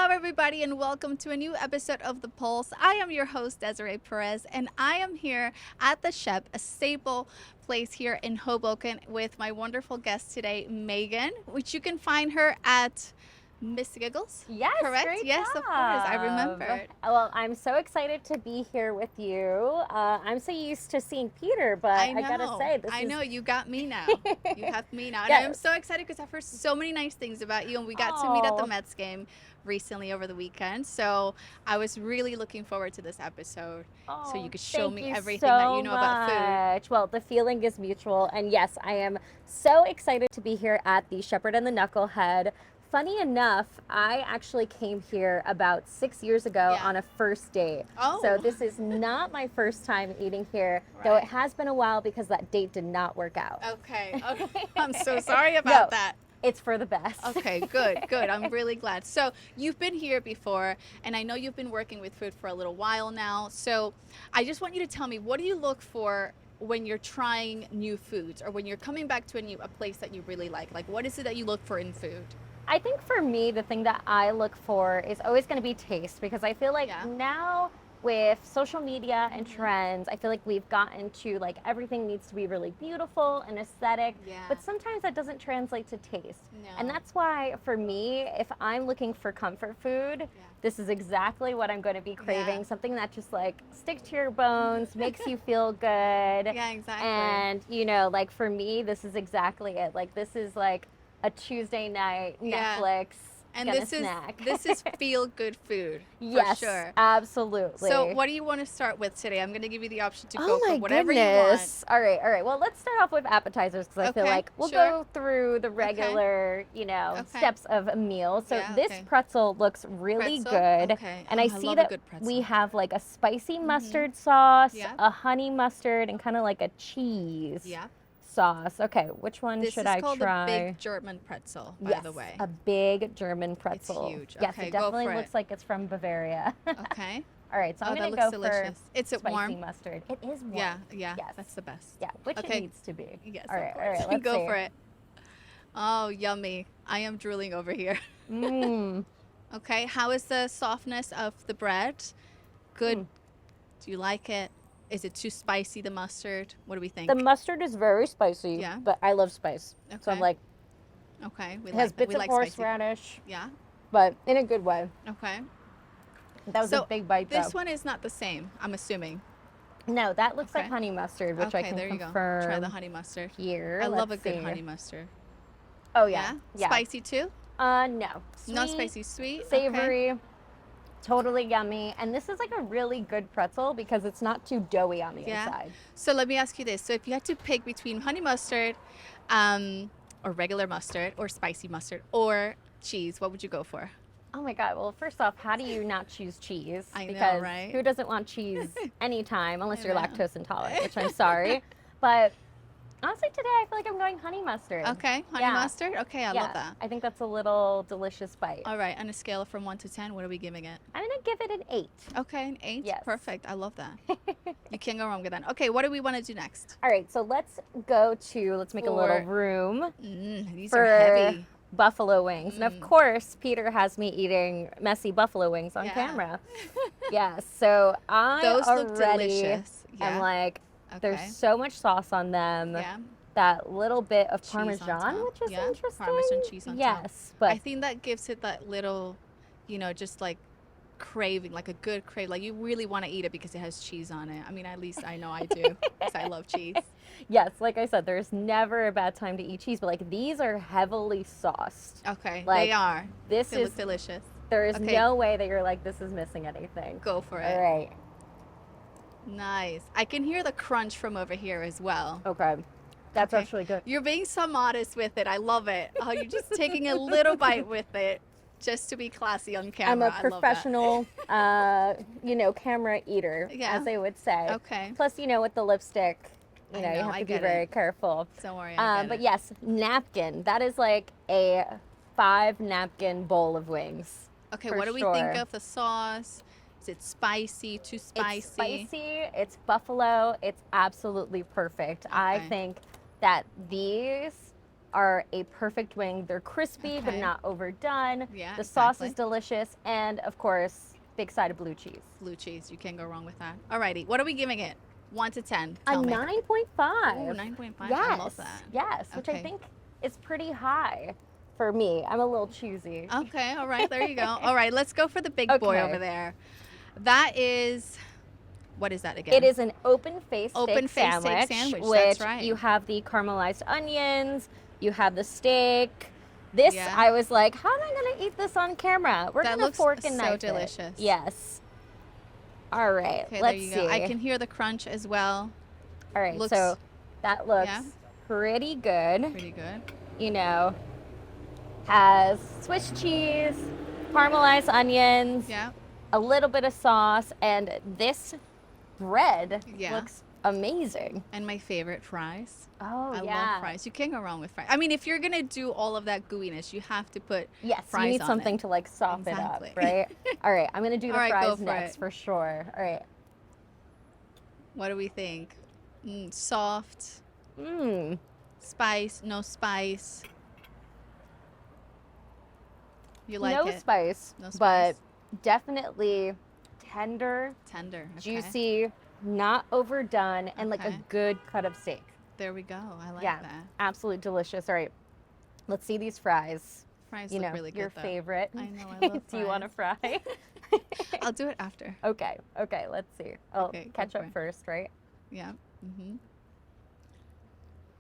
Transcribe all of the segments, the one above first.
Hello, everybody, and welcome to a new episode of The Pulse. I am your host, Desirée Perez, and I am here at the Shep, a staple place here in Hoboken, with my wonderful guest today, Megan, which you can find her at Miss Giggles. Yes, correct? Great Yes, job. Of course, I remembered. Well, I'm so excited to be here with you. I'm so used to seeing Peter, but I gotta say, I know, you got me now. You have me now. Yes. And I'm so excited because I've heard so many nice things about you, and we got to meet at the Mets game recently over the weekend. So I was really looking forward to this episode so you could show me everything that you know about food. Well, the feeling is mutual. And yes, I am so excited to be here at the Shepard and the Knucklehead. Funny enough, I actually came here about 6 years ago on a first date. Oh. So this is not my first time eating here, though it has been a while because that date did not work out. Okay. I'm so sorry about that. It's for the best. Okay, good. I'm really glad. So you've been here before, and I know you've been working with food for a little while now. So I just want you to tell me, what do you look for when you're trying new foods, or when you're coming back to a place that you really like? Like, what is it that you look for in food? I think for me, the thing that I look for is always going to be taste, because I feel like now with social media and trends, I feel like we've gotten to like everything needs to be really beautiful and aesthetic, but sometimes that doesn't translate to taste. No. And that's why for me, if I'm looking for comfort food, this is exactly what I'm going to be craving. Something that just like sticks to your bones, makes you feel good. Yeah, exactly. And you know, like for me, this is exactly it. Like this is like a Tuesday night Netflix and snack. This is feel good food. Yes, for sure. Absolutely. So what do you want to start with today? I'm going to give you the option to go Oh for my whatever goodness. you want. All right. Well, let's start off with appetizers, because I feel like we'll go through the regular, steps of a meal. So this pretzel looks really good. Okay. And I see that we have like a spicy mustard sauce, a honey mustard, and kind of like a cheese sauce. Okay, which one should I try? This is called a big German pretzel, by the way. A big German pretzel. It's huge. Yes, okay, it definitely looks like it's from Bavaria. Okay. All right, so I'm going to go delicious. for Is it spicy warm? mustard. It is warm. Yeah, Yes. That's the best. Yeah, which it needs to be. Yes, all right, let's go for it. Oh, yummy. I am drooling over here. Okay, how is the softness of the bread? Good. Do you like it? Is it too spicy, the mustard? What do we think? The mustard is very spicy, but I love spice. Okay. So I'm like, it has bits of horseradish. Yeah. But in a good way. Okay. That was a big bite, though. This one is not the same, I'm assuming. No, that looks like honey mustard, which I can confirm. Try the honey mustard. Here, I love a good honey mustard. Oh, yeah. Spicy, too? No. Sweet, not spicy, sweet? Savory. Okay. Totally yummy. And this is like a really good pretzel because it's not too doughy on the inside. So let me ask you this. So if you had to pick between honey mustard or regular mustard or spicy mustard or cheese, what would you go for? Oh my God. Well, first off, how do you not choose cheese? I know, right? Who doesn't want cheese anytime unless you're lactose intolerant, which I'm sorry. But honestly, today I feel like I'm going honey mustard. Okay, honey mustard? Okay, I love that. I think that's a little delicious bite. All right, on a scale from 1 to 10, what are we giving it? I'm going to give it an 8. Okay, an 8? Yes. Perfect, I love that. You can't go wrong with that. Okay, what do we want to do next? All right, so let's make a little room these for are heavy. Buffalo wings. And of course, Peter has me eating messy buffalo wings on camera. So Those look already delicious. am like, there's so much sauce on them. Yeah. That little bit of cheese Parmesan, which is interesting. Parmesan cheese on top. Yes, but I think that gives it that little, just like craving, like a good crave. Like you really want to eat it because it has cheese on it. I mean, at least I know I do because I love cheese. Yes, like I said, there's never a bad time to eat cheese, but like these are heavily sauced. Okay, like, they are. They look delicious. There is no way that you're like, this is missing anything. Go for it. All right. Nice. I can hear the crunch from over here as well. Okay. That's actually good. You're being so modest with it. I love it. Oh, you're just taking a little bite with it just to be classy on camera. I'm a professional, camera eater, as they would say. Okay. Plus, with the lipstick, you have to be very careful. Don't worry. But yes, napkin. That is like a 5 napkin bowl of wings. Okay, what do we think of the sauce? Is it spicy? Too spicy? It's spicy. It's buffalo. It's absolutely perfect. I think that these are a perfect wing. They're crispy, but not overdone. Yeah, the sauce is delicious. And of course, big side of blue cheese. Blue cheese, you can't go wrong with that. Alrighty, what are we giving it? 1 to 10. A 9.5. Ooh, 9.5. Yes. I love that. Yes, which I think is pretty high for me. I'm a little choosy. Okay, all right, there you go. All right, let's go for the big boy over there. That is, what is that again? It is an open-faced steak sandwich, that's right. You have the caramelized onions, you have the steak. This, I was like, how am I going to eat this on camera? We're going to fork and knife it. That looks so delicious. Yes. All right, okay, let's there you see. go. I can hear the crunch as well. All right, so that looks pretty good. Pretty good. You know, has Swiss cheese, caramelized onions, a little bit of sauce, and this bread looks amazing. And my favorite, fries. Oh, I love fries. You can't go wrong with fries. I mean, if you're going to do all of that gooiness, you have to put fries you need on something it. to like soften it up, right? All right, I'm going to do the fries next for sure. All right. What do we think? Soft. Spice, no spice. You like it? No spice, but definitely tender, juicy, not overdone, and like a good cut of steak. There we go. I like that. Absolutely delicious. All right, let's see these fries. Fries look really good, your favorite. I know, I love fries. Do you want to fry? I'll do it after. Okay, let's see. Oh, ketchup first, right? Yeah.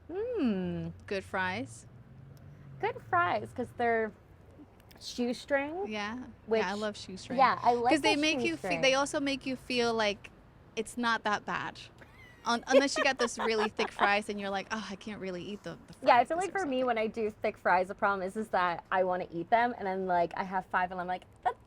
Good fries. Good fries, because they're shoestring. Yeah. Which, I love shoestring. Yeah, I like because they make you. They also make you feel like it's not that bad, unless you got this really thick fries and you're like, oh, I can't really eat the fries. Yeah, I feel like for me when I do thick fries, the problem is that I want to eat them and then like I have 5 and I'm like,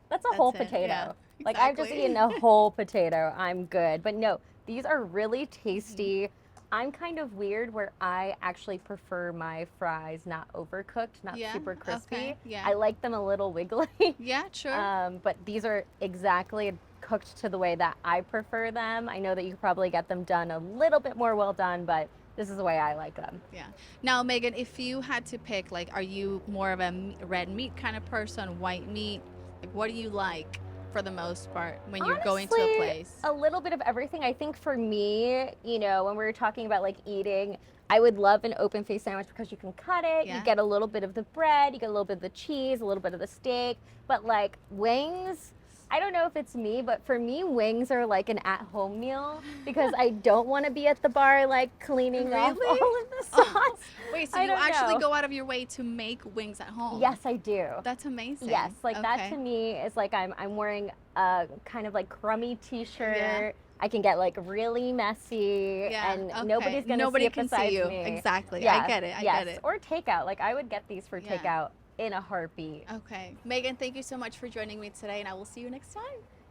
that's a whole potato. Yeah, like I've just eaten a whole potato. I'm good. But no, these are really tasty. I'm kind of weird where I actually prefer my fries not overcooked, not super crispy. I like them a little wiggly. Yeah, sure. But these are exactly cooked to the way that I prefer them. I know that you could probably get them done a little bit more well done, but this is the way I like them. Yeah. Now, Megan, if you had to pick, like, are you more of a red meat kind of person, white meat? Like, what do you like for the most part when you're going to a place? A little bit of everything. I think for me, you know, when we were talking about like eating, I would love an open face sandwich because you can cut it, you get a little bit of the bread, you get a little bit of the cheese, a little bit of the steak, but like wings, I don't know if it's me, but for me, wings are like an at-home meal because I don't want to be at the bar like cleaning off all of the sauce. Wait, so you actually go out of your way to make wings at home? Yes, I do. That's amazing. Yes, like that to me is like I'm wearing a kind of like crummy t-shirt. Yeah. I can get like really messy and nobody's going to see it besides me. Exactly. I get it. I get it. Or takeout. Like I would get these for takeout in a heartbeat. Okay. Megan, thank you so much for joining me today, and I will see you next time.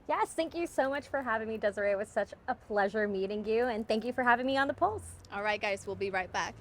Yes, thank you so much for having me, Desiree. It was such a pleasure meeting you, and thank you for having me on The Pulse. All right, guys, we'll be right back.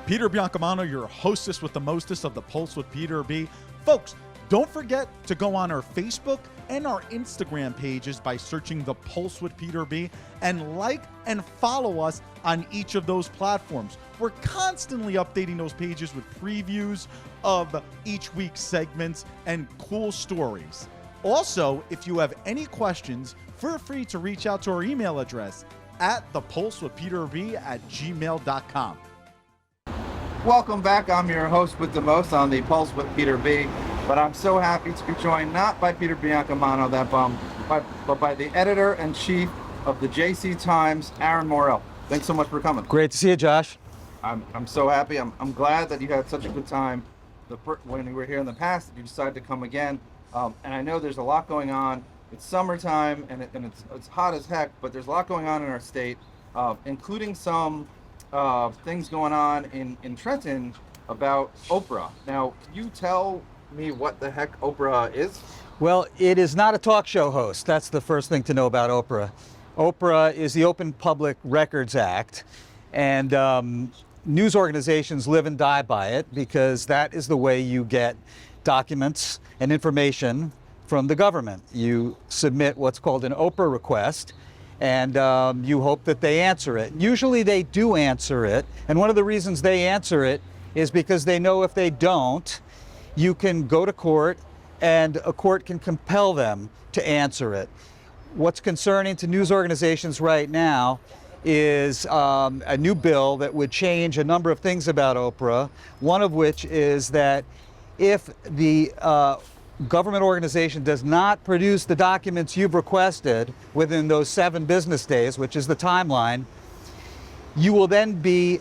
Peter Biancamano, your hostess with the mostest of The Pulse with Peter B. Folks, don't forget to go on our Facebook and our Instagram pages by searching The Pulse with Peter B. and like and follow us on each of those platforms. We're constantly updating those pages with previews of each week's segments and cool stories. Also, if you have any questions, feel free to reach out to our email address at thepulsewithpeterb@gmail.com. Welcome back. I'm your host with the most on The Pulse with Peter B. But I'm so happy to be joined not by Peter Biancamano, that bum, but by the editor-in-chief of the JC Times, Aaron Morrill. Thanks so much for coming. Great to see you, Josh. I'm so happy. I'm glad that you had such a good time when you were here in the past, that you decided to come again. And I know there's a lot going on. It's summertime and it's hot as heck, but there's a lot going on in our state, including some things going on in Trenton about Oprah. Now, can you tell me what the heck Oprah is? Well, it is not a talk show host. That's the first thing to know about Oprah. Oprah is the Open Public Records Act, and news organizations live and die by it because that is the way you get documents and information from the government. You submit what's called an Oprah request, and you hope that they answer it. Usually they do answer it, and one of the reasons they answer it is because they know if they don't, you can go to court and a court can compel them to answer it. What's concerning to news organizations right now is a new bill that would change a number of things about Oprah, one of which is that if the government organization does not produce the documents you've requested within those 7 business days, which is the timeline, you will then be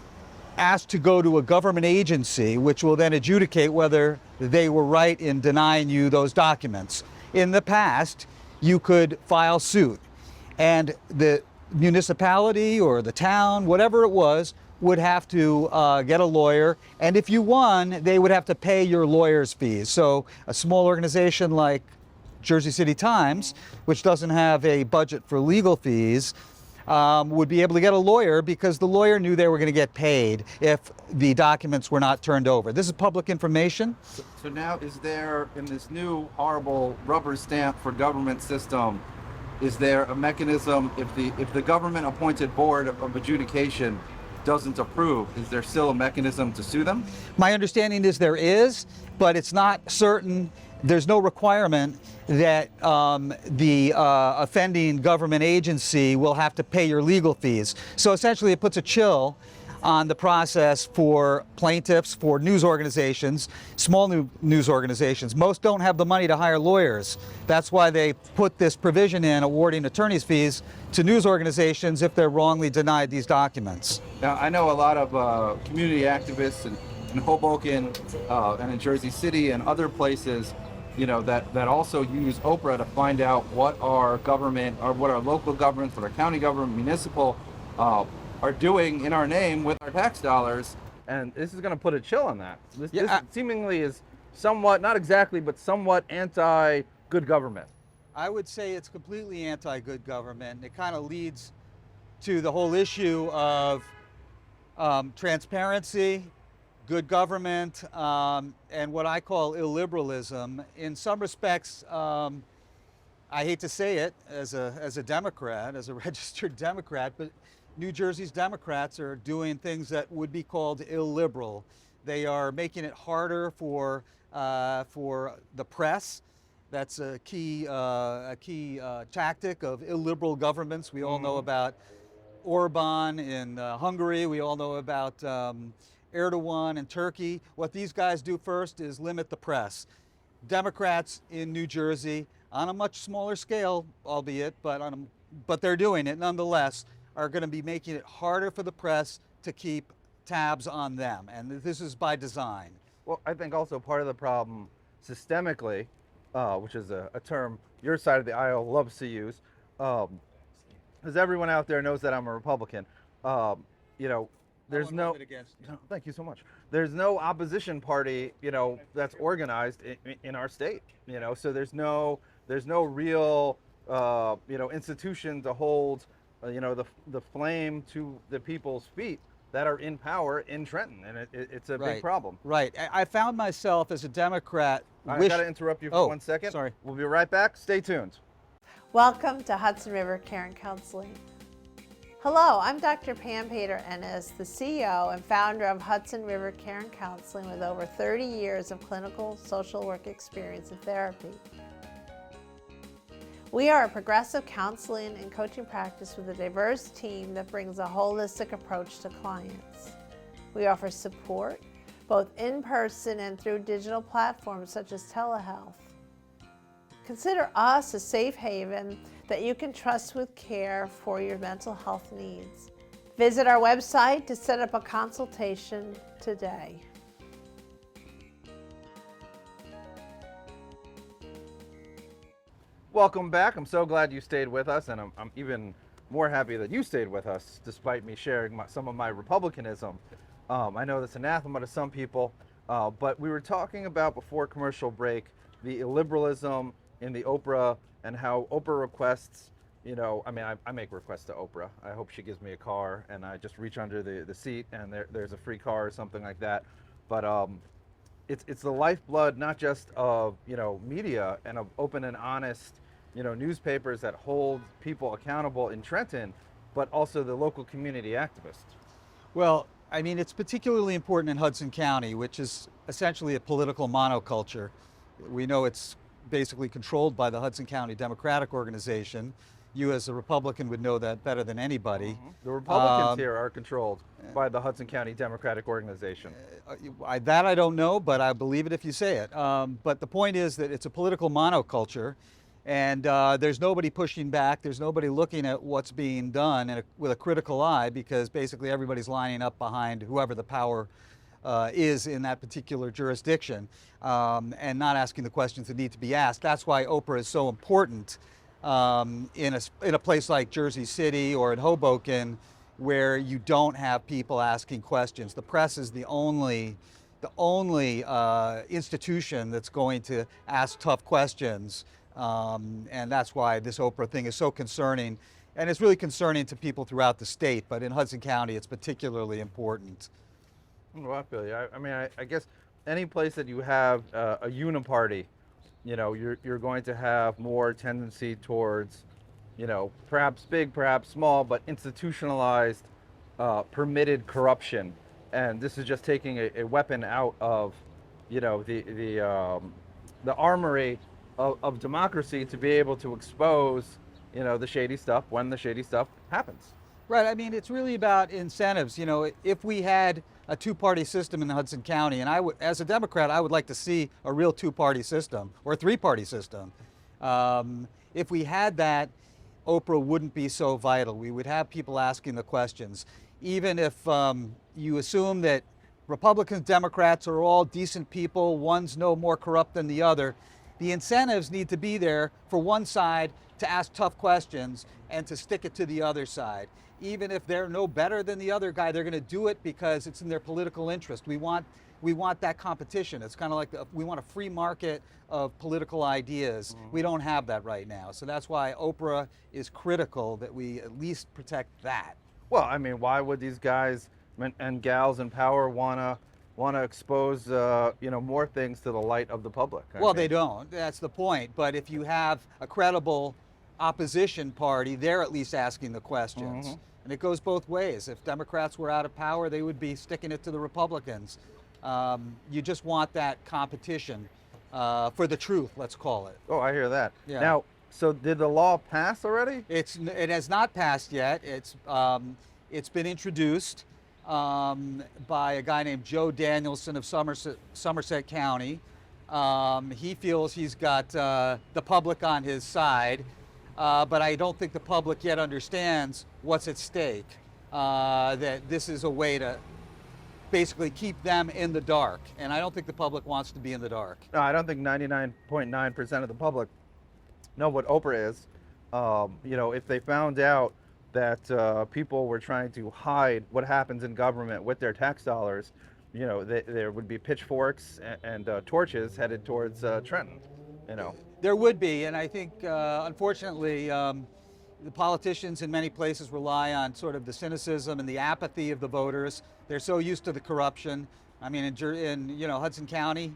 asked to go to a government agency, which will then adjudicate whether they were right in denying you those documents. In the past, you could file suit, and the municipality or the town, whatever it was, would have to get a lawyer, and if you won, they would have to pay your lawyer's fees. So a small organization like Jersey City Times, which doesn't have a budget for legal fees, would be able to get a lawyer because the lawyer knew they were going to get paid if the documents were not turned over. This is public information. So now, is there, in this new horrible rubber stamp for government system, is there a mechanism if the government appointed board of adjudication doesn't approve, is there still a mechanism to sue them? My understanding is there is, but it's not certain. There's no requirement that the offending government agency will have to pay your legal fees. So essentially it puts a chill on the process for plaintiffs, for news organizations, small news organizations. Most don't have the money to hire lawyers. That's why they put this provision in awarding attorney's fees to news organizations if they're wrongly denied these documents. Now, I know a lot of community activists in Hoboken and in Jersey City and other places, you know, that also use Oprah to find out what our government, or what our local governments, what our county government, municipal, are doing in our name with our tax dollars, and this is going to put a chill on that. This seemingly is somewhat, not exactly, but somewhat anti-good government. I would say it's completely anti-good government. It kind of leads to the whole issue of transparency, good government, and what I call illiberalism. In some respects, I hate to say it as a Democrat, as a registered Democrat, but New Jersey's Democrats are doing things that would be called illiberal. They are making it harder for the press. That's a key tactic of illiberal governments. We all know about Orban in Hungary. We all know about Erdogan in Turkey. What these guys do first is limit the press. Democrats in New Jersey, on a much smaller scale, albeit, but they're doing it nonetheless, are going to be making it harder for the press to keep tabs on them, and this is by design. Well, I think also part of the problem systemically, which is a term your side of the aisle loves to use, because everyone out there knows that I'm a Republican. You know, there's no. Thank you so much. There's no opposition party, you know, that's organized in our state. You know, so there's no real, you know, institution to hold, you know, the flame to the people's feet that are in power in Trenton, and it's a big problem. Right. I found myself as a Democrat. I got to interrupt you for 1 second. Sorry. We'll be right back. Stay tuned. Welcome to Hudson River Care and Counseling. Hello, I'm Dr. Pam Pater-Ennis, the CEO and founder of Hudson River Care and Counseling with over 30 years of clinical social work experience in therapy. We are a progressive counseling and coaching practice with a diverse team that brings a holistic approach to clients. We offer support both in person and through digital platforms such as telehealth. Consider us a safe haven that you can trust with care for your mental health needs. Visit our website to set up a consultation today. Welcome back. I'm so glad you stayed with us, and I'm even more happy that you stayed with us despite me sharing some of my Republicanism. I know that's anathema to some people, but we were talking about before commercial break the illiberalism in the Oprah and how Oprah requests, you know, I mean, I make requests to Oprah. I hope she gives me a car and I just reach under the seat and there's a free car or something like that. But it's the lifeblood not just of media and of open and honest newspapers that hold people accountable in Trenton, but also the local community activists. Well, I mean, it's particularly important in Hudson County, which is essentially a political monoculture. We know it's basically controlled by the Hudson County Democratic Organization. You as a Republican would know that better than anybody. The Republicans here are controlled by the Hudson County Democratic Organization. That I don't know, but I believe it if you say it. But the point is that it's a political monoculture, and there's nobody pushing back. There's nobody looking at what's being done with a critical eye, because basically everybody's lining up behind whoever the power is in that particular jurisdiction, and not asking the questions that need to be asked. That's why Oprah is so important in a place like Jersey City or in Hoboken, where you don't have people asking questions. The press is the only institution that's going to ask tough questions, and that's why this Oprah thing is so concerning, and it's really concerning to people throughout the state, but in Hudson County it's particularly important. Well, I feel you. I mean, I guess any place that you have a uniparty, you're going to have more tendency towards, perhaps big, perhaps small, but institutionalized, permitted corruption. And this is just taking a weapon out of, the armory of democracy to be able to expose, the shady stuff when the shady stuff happens. Right. I mean, it's really about incentives. If we had a two-party system in Hudson County, and as a Democrat, I would like to see a real two-party system or a three-party system. If we had that, Oprah wouldn't be so vital. We would have people asking the questions. Even if you assume that Republicans, Democrats are all decent people, one's no more corrupt than the other, the incentives need to be there for one side to ask tough questions and to stick it to the other side. Even if they're no better than the other guy, they're going to do it because it's in their political interest. We want that competition. It's kind of like we want a free market of political ideas. Mm-hmm. We don't have that right now. So that's why Oprah is critical that we at least protect that. Well, I mean, why would these guys and gals in power want to expose more things to the light of the public? Well, they don't. That's the point. But if you have a credible opposition party, they're at least asking the questions. Mm-hmm. And it goes both ways. If Democrats were out of power, they would be sticking it to the Republicans. You just want that competition for the truth, let's call it. Oh, I hear that. Yeah. Now, so did the law pass already? It has not passed yet. It's been introduced by a guy named Joe Danielson of Somerset County. He feels he's got the public on his side. But I don't think the public yet understands what's at stake, that this is a way to basically keep them in the dark. And I don't think the public wants to be in the dark. No, I don't think 99.9% of the public know what Oprah is. If they found out that people were trying to hide what happens in government with their tax dollars, there would be pitchforks and torches headed towards Trenton, There would be, and I think, unfortunately, the politicians in many places rely on sort of the cynicism and the apathy of the voters. They're so used to the corruption. I mean, in Hudson County,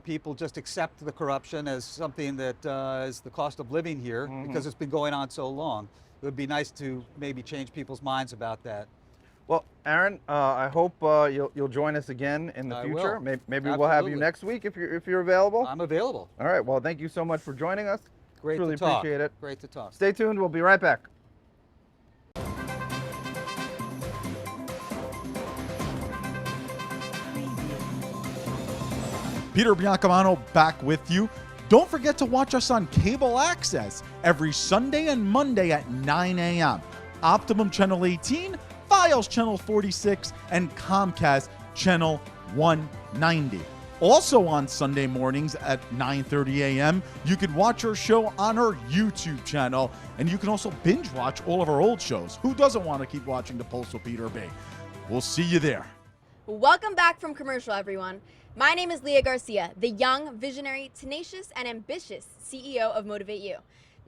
people just accept the corruption as something that is the cost of living here, mm-hmm. because it's been going on so long. It would be nice to maybe change people's minds about that. Well, Aaron, I hope you'll join us again in the future. Maybe we'll have you next week if you're available. I'm available. All right. Well, thank you so much for joining us. Great Truly to talk. Appreciate it. Great to talk. Stay tuned. We'll be right back. Peter Biancamano back with you. Don't forget to watch us on cable access every Sunday and Monday at 9 a.m. Optimum Channel 18, Files Channel 46, and Comcast Channel 190. Also on Sunday mornings at 9:30 a.m., you can watch our show on our YouTube channel, and you can also binge watch all of our old shows. Who doesn't want to keep watching The Pulse with Peter B? We'll see you there. Welcome back from commercial, everyone. My name is Leah Garcia, the young, visionary, tenacious, and ambitious CEO of Motivate You.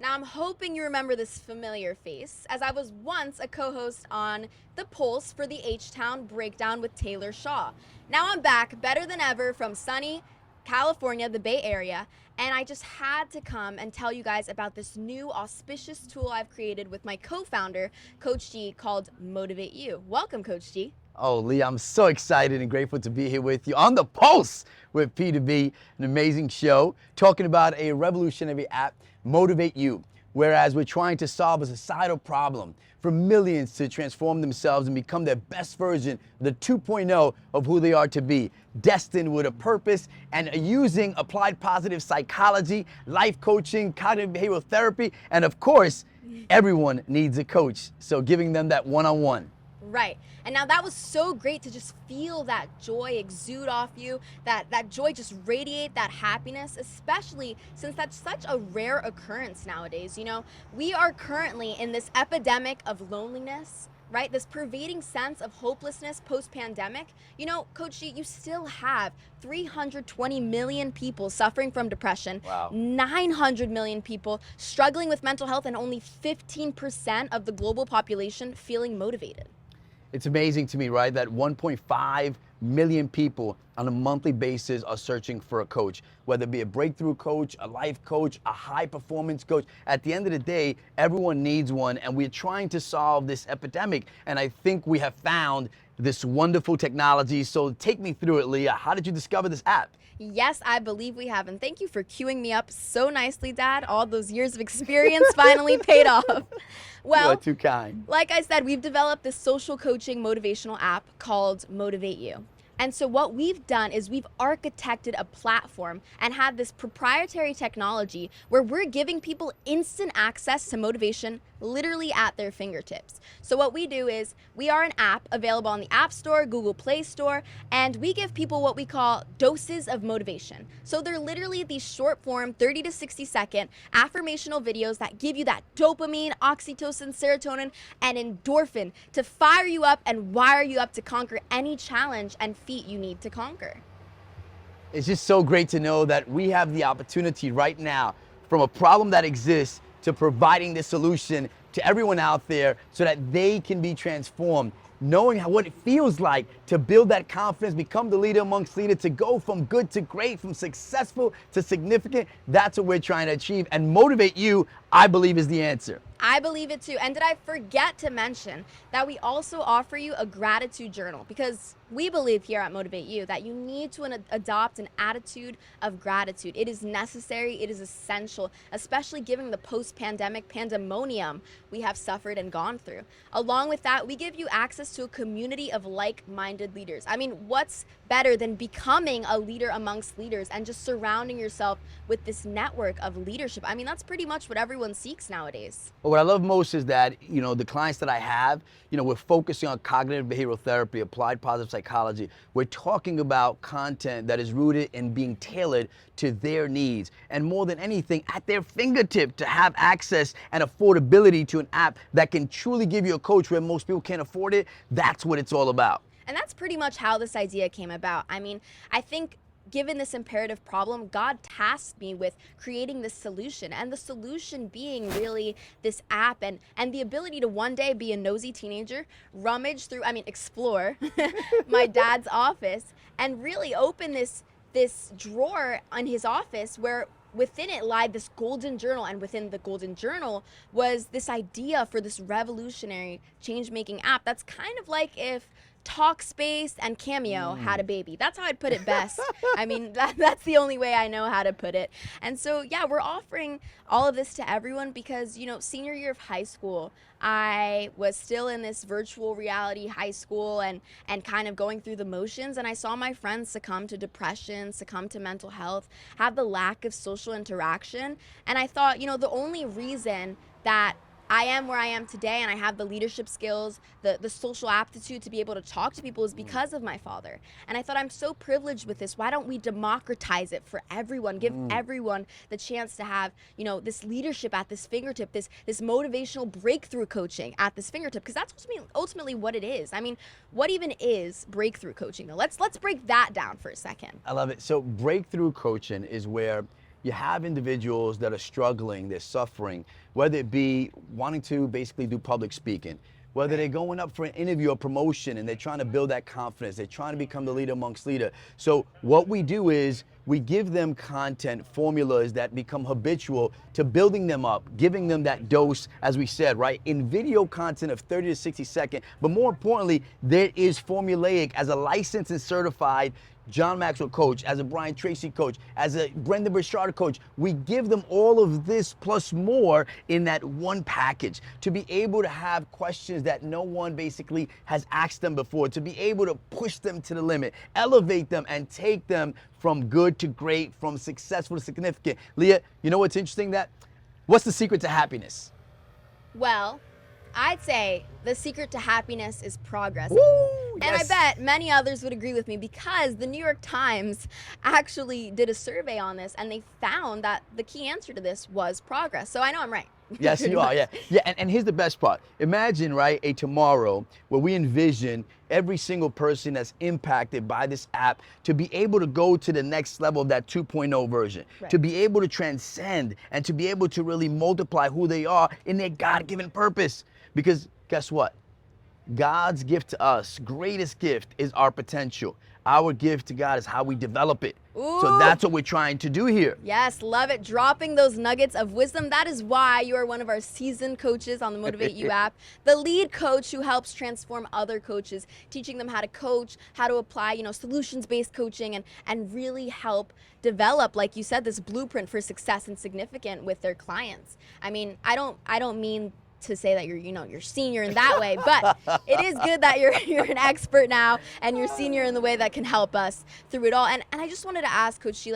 Now, I'm hoping you remember this familiar face, as I was once a co-host on The Pulse for the H-Town Breakdown with Taylor Shaw. Now I'm back, better than ever, from sunny California, the Bay Area, and I just had to come and tell you guys about this new auspicious tool I've created with my co-founder, Coach G, called Motivate You. Welcome, Coach G. Oh, Leah, I'm so excited and grateful to be here with you on The Pulse with P2B, an amazing show, talking about a revolutionary app, Motivate You, whereas we're trying to solve a societal problem for millions to transform themselves and become their best version, the 2.0 of who they are to be, destined with a purpose and using applied positive psychology, life coaching, cognitive behavioral therapy, and of course, everyone needs a coach, so giving them that one-on-one. Right. And now that was so great to just feel that joy exude off you, that joy just radiate that happiness, especially since that's such a rare occurrence nowadays. You know, we are currently in this epidemic of loneliness, right? This pervading sense of hopelessness post-pandemic. You know, Coach G, you still have 320 million people suffering from depression, Wow. 900 million people struggling with mental health, and only 15% of the global population feeling motivated. It's amazing to me, right, that 1.5 million people on a monthly basis are searching for a coach, whether it be a breakthrough coach, a life coach, a high performance coach. At the end of the day, everyone needs one, and we're trying to solve this epidemic. And I think we have found this wonderful technology. So take me through it, Leah. How did you discover this app? Yes, I believe we have. And thank you for queuing me up so nicely, Dad. All those years of experience finally paid off. Well, You're too kind. like I said, we've developed this social coaching motivational app called Motivate You. And so what we've done is we've architected a platform and had this proprietary technology where we're giving people instant access to motivation literally at their fingertips. So what we do is we are an app available on the App Store, Google Play Store, and we give people what we call doses of motivation. So they're literally these short form 30 to 60 second affirmational videos that give you that dopamine, oxytocin, serotonin, and endorphin to fire you up and wire you up to conquer any challenge and feat you need to conquer. It's just so great to know that we have the opportunity right now, from a problem that exists to providing the solution to everyone out there so that they can be transformed, knowing what it feels like to build that confidence, become the leader amongst leaders, to go from good to great, from successful to significant. That's what we're trying to achieve. And Motivate You, I believe, is the answer. I believe it too. And did I forget to mention that we also offer you a gratitude journal? Because we believe here at Motivate You that you need to adopt an attitude of gratitude. It is necessary, it is essential, especially given the post-pandemic pandemonium we have suffered and gone through. Along with that, we give you access to a community of like-minded leaders. I mean, what's better than becoming a leader amongst leaders and just surrounding yourself with this network of leadership? I mean, that's pretty much what everyone seeks nowadays. But what I love most is that, the clients that I have, we're focusing on cognitive behavioral therapy, applied positive psychology. We're talking about content that is rooted in being tailored to their needs, and more than anything, at their fingertip, to have access and affordability to an app that can truly give you a coach where most people can't afford it. That's what it's all about. And that's pretty much how this idea came about. I mean, I think given this imperative problem, God tasked me with creating this solution, and the solution being really this app and the ability to one day be a nosy teenager, explore my dad's office and really open this drawer in his office where within it lied this golden journal, and within the golden journal was this idea for this revolutionary change-making app that's kind of like if Talkspace and Cameo had a baby. That's how I'd put it best. I mean, that's the only way I know how to put it. And so, yeah, we're offering all of this to everyone because, senior year of high school, I was still in this virtual reality high school and kind of going through the motions. And I saw my friends succumb to depression, succumb to mental health, have the lack of social interaction. And I thought, the only reason that I am where I am today and I have the leadership skills, the social aptitude to be able to talk to people is because of my father. And I thought, I'm so privileged with this. Why don't we democratize it for everyone, give everyone the chance to have, this leadership at this fingertip, this motivational breakthrough coaching at this fingertip, because that's ultimately what it is. I mean, what even is breakthrough coaching though? Let's break that down for a second. I love it. So breakthrough coaching is where you have individuals that are struggling, they're suffering, whether it be wanting to basically do public speaking, whether they're going up for an interview or promotion and they're trying to build that confidence, they're trying to become the leader amongst leaders. So what we do is we give them content formulas that become habitual to building them up, giving them that dose, as we said, right? In video content of 30 to 60 seconds, but more importantly, there is formulaic as a licensed and certified John Maxwell coach, as a Brian Tracy coach, as a Brendan Burchard coach. We give them all of this plus more in that one package to be able to have questions that no one basically has asked them before, to be able to push them to the limit, elevate them and take them from good to great, from successful to significant. Leah, you know what's interesting? What's the secret to happiness? Well, I'd say the secret to happiness is progress. Woo, and yes. I bet many others would agree with me because the New York Times actually did a survey on this and they found that the key answer to this was progress. So I know I'm right. Yes, you are. Yeah. And here's the best part. Imagine, right, a tomorrow where we envision every single person that's impacted by this app to be able to go to the next level of that 2.0 version, to be able to transcend and to be able to really multiply who they are in their God-given purpose. Because guess what? God's gift to us, greatest gift, is our potential. Our gift to God is how we develop it. Ooh. So that's what we're trying to do here. Yes, love it. Dropping those nuggets of wisdom. That is why you are one of our seasoned coaches on the Motivate You app, the lead coach who helps transform other coaches, teaching them how to coach, how to apply, solutions-based coaching and really help develop, like you said, this blueprint for success and significant with their clients. I mean, I don't mean to say that you're senior in that way, but it is good that you're an expert now and you're senior in the way that can help us through it all. And I just wanted to ask Coach G,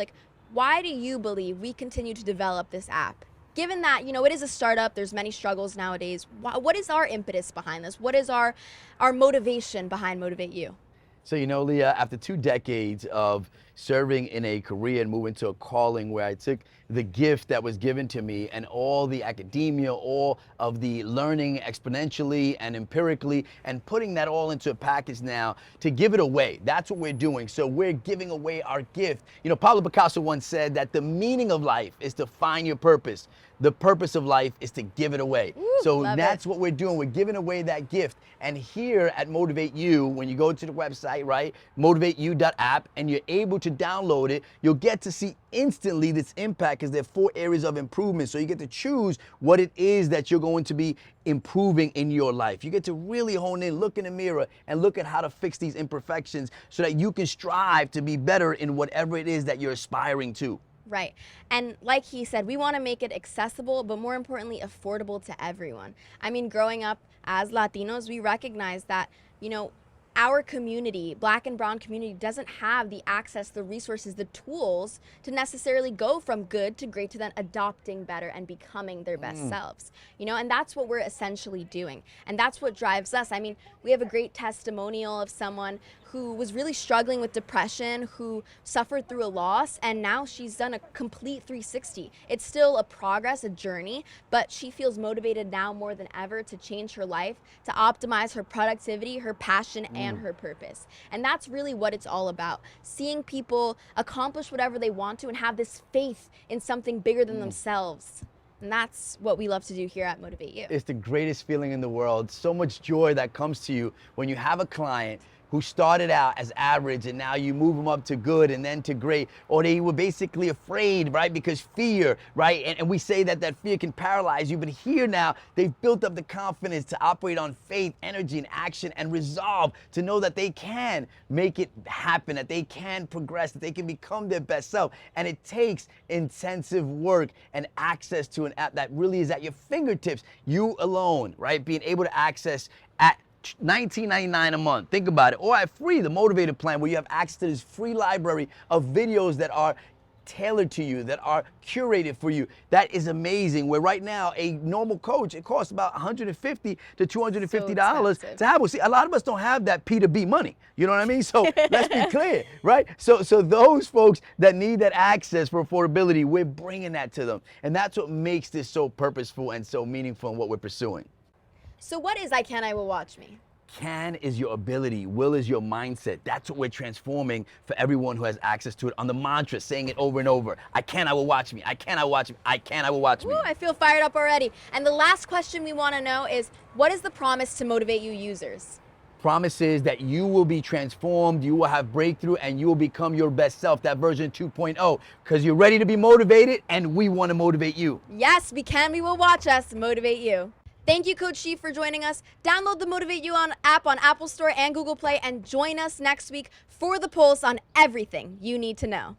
why do you believe we continue to develop this app? Given that, it is a startup, there's many struggles nowadays. What is our impetus behind this? What is our motivation behind Motivate You? So, Leah, after 2 decades of serving in a career and moving to a calling where I took the gift that was given to me and all the academia, all of the learning exponentially and empirically, and putting that all into a package now to give it away. That's what we're doing. So we're giving away our gift. Pablo Picasso once said that the meaning of life is to find your purpose. The purpose of life is to give it away. Ooh, so that's what we're doing. We're giving away that gift. And here at Motivate You, when you go to the website, right, motivateyou.app, and you're able to download it, you'll get to see instantly this impact because there are 4 areas of improvement. So you get to choose what it is that you're going to be improving in your life. You get to really hone in, look in the mirror, and look at how to fix these imperfections so that you can strive to be better in whatever it is that you're aspiring to. Right. And like he said, we want to make it accessible, but more importantly, affordable to everyone. I mean, growing up as Latinos, we recognize that, our community, Black and brown community, doesn't have the access, the resources, the tools to necessarily go from good to great to then adopting better and becoming their best selves. And that's what we're essentially doing. And that's what drives us. I mean, we have a great testimonial of someone who was really struggling with depression, who suffered through a loss, and now she's done a complete 360. It's still a progress, a journey, but she feels motivated now more than ever to change her life, to optimize her productivity, her passion, and her purpose. And that's really what it's all about. Seeing people accomplish whatever they want to and have this faith in something bigger than themselves. And that's what we love to do here at Motivate You. It's the greatest feeling in the world. So much joy that comes to you when you have a client who started out as average and now you move them up to good and then to great, or they were basically afraid, right? Because fear, right? And we say that fear can paralyze you, but here now they've built up the confidence to operate on faith, energy, and action and resolve to know that they can make it happen, that they can progress, that they can become their best self. And it takes intensive work and access to an app that really is at your fingertips. You alone, right? Being able to access at $19.99 a month. Think about it. Or at free, the Motivated plan, where you have access to this free library of videos that are tailored to you, that are curated for you. That is amazing. Where right now, a normal coach, it costs about $150 to $250 to have. Well, see, a lot of us don't have that P2B money. You know what I mean? So let's be clear, right? So those folks that need that access for affordability, we're bringing that to them. And that's what makes this so purposeful and so meaningful in what we're pursuing. So what is I Can, I Will Watch Me? Can is your ability, will is your mindset. That's what we're transforming for everyone who has access to it on the mantra, saying it over and over. I can, I will watch me. I can, I will watch me. I can, I will watch me. Ooh, I feel fired up already. And the last question we want to know is, what is the promise to Motivate You users? Promise is that you will be transformed, you will have breakthrough, and you will become your best self, that version 2.0, because you're ready to be motivated, and we want to motivate you. Yes, we will watch us motivate you. Thank you, Coach Shep, for joining us. Download the Motivate You app on Apple Store and Google Play, and join us next week for the Pulse on everything you need to know.